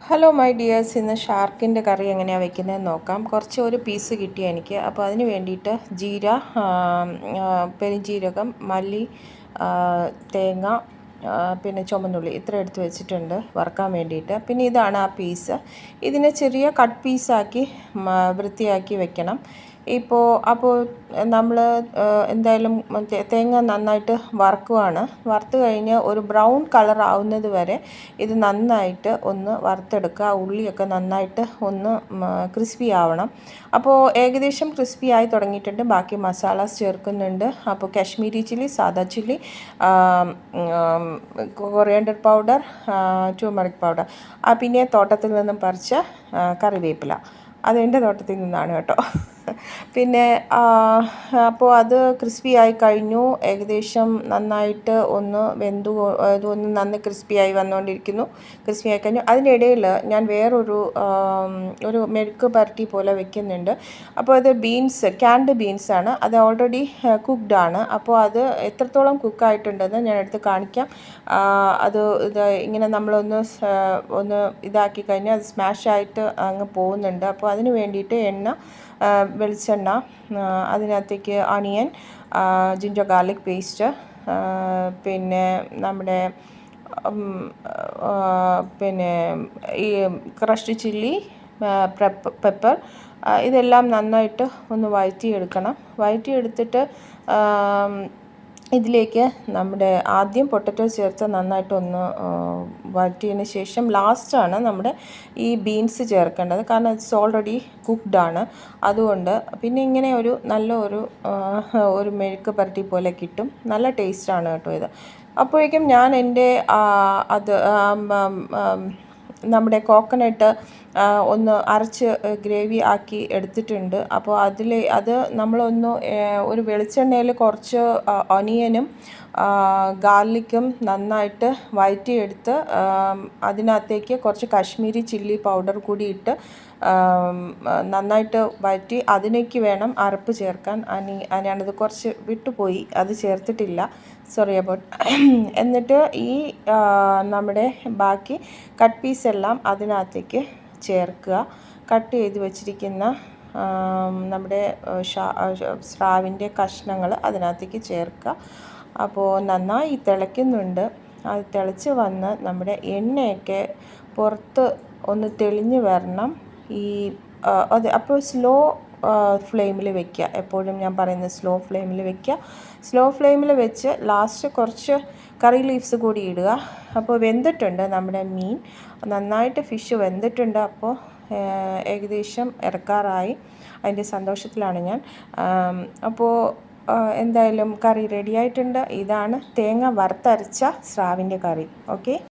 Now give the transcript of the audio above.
Hello my dears, ഇന്ന് ഷാർക്കിൻ്റെ കറി എങ്ങനെയാണ് വെക്കുന്നതെന്ന് നോക്കാം. ഒരു പീസ് കിട്ടിയ എനിക്ക്. അപ്പോൾ അതിന് വേണ്ടിയിട്ട് പെരുംജീരകം, മല്ലി, തേങ്ങ, പിന്നെ ചുമന്നുള്ളി ഇത്ര എടുത്ത് വെച്ചിട്ടുണ്ട് വറുക്കാൻ വേണ്ടിയിട്ട്. പിന്നെ ഇതാണ് ആ പീസ്. ഇതിനെ ചെറിയ കട്ട് പീസാക്കി വൃത്തിയാക്കി വെക്കണം. അപ്പോൾ നമ്മൾ എന്തായാലും തേങ്ങ നന്നായിട്ട് വറുക്കുവാണ്. വറുത്ത് കഴിഞ്ഞ് ഒരു ബ്രൗൺ കളർ ആവുന്നത് വരെ ഇത് നന്നായിട്ട് ഒന്ന് വറുത്തെടുക്കുക. ഉള്ളിയൊക്കെ നന്നായിട്ട് ഒന്ന് ക്രിസ്പി ആവണം. അപ്പോൾ ഏകദേശം ക്രിസ്പി ആയി തുടങ്ങിയിട്ടുണ്ട്. ബാക്കി മസാലാസ് ചേർക്കുന്നുണ്ട്. അപ്പോൾ കാശ്മീരി ചില്ലി, സാദാ chilli, coriander powder, turmeric powder, പിന്നെ തോട്ടത്തിൽ നിന്നും പറിച്ച കറിവേപ്പില. അതെൻ്റെ തോട്ടത്തിൽ നിന്നാണ് കേട്ടോ. പിന്നെ അപ്പോൾ അത് ക്രിസ്പി ആയി കഴിഞ്ഞു. ഏകദേശം നന്നായിട്ട് ഒന്ന് ഇതൊന്ന് നന്ന് ക്രിസ്പി ആയി വന്നുകൊണ്ടിരിക്കുന്നു. ക്രിസ്പി ആയി കഴിഞ്ഞു. അതിനിടയിൽ ഞാൻ ഒരു മെഴുക്ക് പരട്ടി പോലെ വെക്കുന്നുണ്ട്. അപ്പോൾ അത് ക്യാൻഡ് ബീൻസാണ്. അത് ഓൾറെഡി കുക്ക്ഡ് ആണ്. അപ്പോൾ അത് എത്രത്തോളം കുക്കായിട്ടുണ്ടെന്ന് ഞാൻ എടുത്ത് കാണിക്കാം. ഇത് ഇങ്ങനെ നമ്മളൊന്ന് ഇതാക്കി കഴിഞ്ഞാൽ അത് സ്മാഷായിട്ട് അങ്ങ് പോകുന്നുണ്ട്. അപ്പോൾ അതിന് വേണ്ടിയിട്ട് വെളിച്ചെണ്ണ, അതിനകത്തേക്ക് ഓണിയൻ, ജിഞ്ചർ ഗാർലിക് പേസ്റ്റ്, പിന്നെ നമ്മുടെ ഈ ക്രഷ്ഡ് ചില്ലി, പെപ്പർ, ഇതെല്ലാം നന്നായിട്ട് ഒന്ന് വഴറ്റിയെടുത്തിട്ട് ഇതിലേക്ക് നമ്മുടെ ആദ്യം പൊട്ടറ്റോ ചേർത്ത് നന്നായിട്ടൊന്ന് വഴറ്റിയതിന് ശേഷം ലാസ്റ്റാണ് നമ്മുടെ ഈ ബീൻസ് ചേർക്കേണ്ടത്. കാരണം ഇറ്റ്സ് ഓൾറെഡി കുക്ക്ഡ് ആണ്. അതുകൊണ്ട് പിന്നെ ഇങ്ങനെ ഒരു മെഴുക്ക് പുരട്ടി പോലെ കിട്ടും. നല്ല ടേസ്റ്റാണ് കേട്ടോ ഇത്. അപ്പോഴേക്കും ഞാൻ എൻ്റെ നമ്മുടെ കോക്കനട്ട് ഒന്ന് അരച്ച് ഗ്രേവി ആക്കി എടുത്തിട്ടുണ്ട്. അപ്പോൾ അത് നമ്മളൊന്ന് ഒരു വെളിച്ചെണ്ണയിൽ കുറച്ച് ഒനിയനും ഗാർലിക്കും നന്നായിട്ട് വഴറ്റിയെടുത്ത് അതിനകത്തേക്ക് കുറച്ച് കാശ്മീരി ചില്ലി പൗഡർ കൂടി ഇട്ട് നന്നായിട്ട് വഴറ്റി അതിലേക്ക് വേണം അരപ്പ് ചേർക്കാൻ. ഞാനത് കുറച്ച് വിട്ടുപോയി, അത് ചേർത്തിട്ടില്ല, സോറി അബൌട്ട്. എന്നിട്ട് ഈ നമ്മുടെ ബാക്കി കട്ട് പീസെല്ലാം അതിനകത്തേക്ക് ചേർക്കുക. കട്ട് ചെയ്ത് വെച്ചിരിക്കുന്ന നമ്മുടെ സ്രാവിൻ്റെ കഷ്ണങ്ങൾ അതിനകത്തേക്ക് ചേർക്കുക. അപ്പോൾ നന്നായി തിളയ്ക്കുന്നുണ്ട്. അത് തിളച്ച് വന്ന് നമ്മുടെ എണ്ണയൊക്കെ പുറത്ത് ഒന്ന് തെളിഞ്ഞ് വരണം. അപ്പോൾ സ്ലോ ഫ്ലെയിമിൽ വെക്കുക. എപ്പോഴും ഞാൻ പറയുന്നത് സ്ലോ ഫ്ലെയിമിൽ വെക്കുക. സ്ലോ ഫ്ലെയിമിൽ വെച്ച് ലാസ്റ്റ് കുറച്ച് കറി ലീവ്സ് കൂടി ഇടുക. അപ്പോൾ വെന്തിട്ടുണ്ട് നമ്മുടെ മീൻ, നന്നായിട്ട് ഫിഷ് വെന്തിട്ടുണ്ട്. അപ്പോൾ ഏകദേശം ഇറക്കാറായി. അതിൻ്റെ സന്തോഷത്തിലാണ് ഞാൻ. അപ്പോൾ എന്തായാലും കറി റെഡി ആയിട്ടുണ്ട്. ഇതാണ് തേങ്ങ വറുത്തരച്ച സ്രാവിൻ്റെ കറി. ഓക്കെ.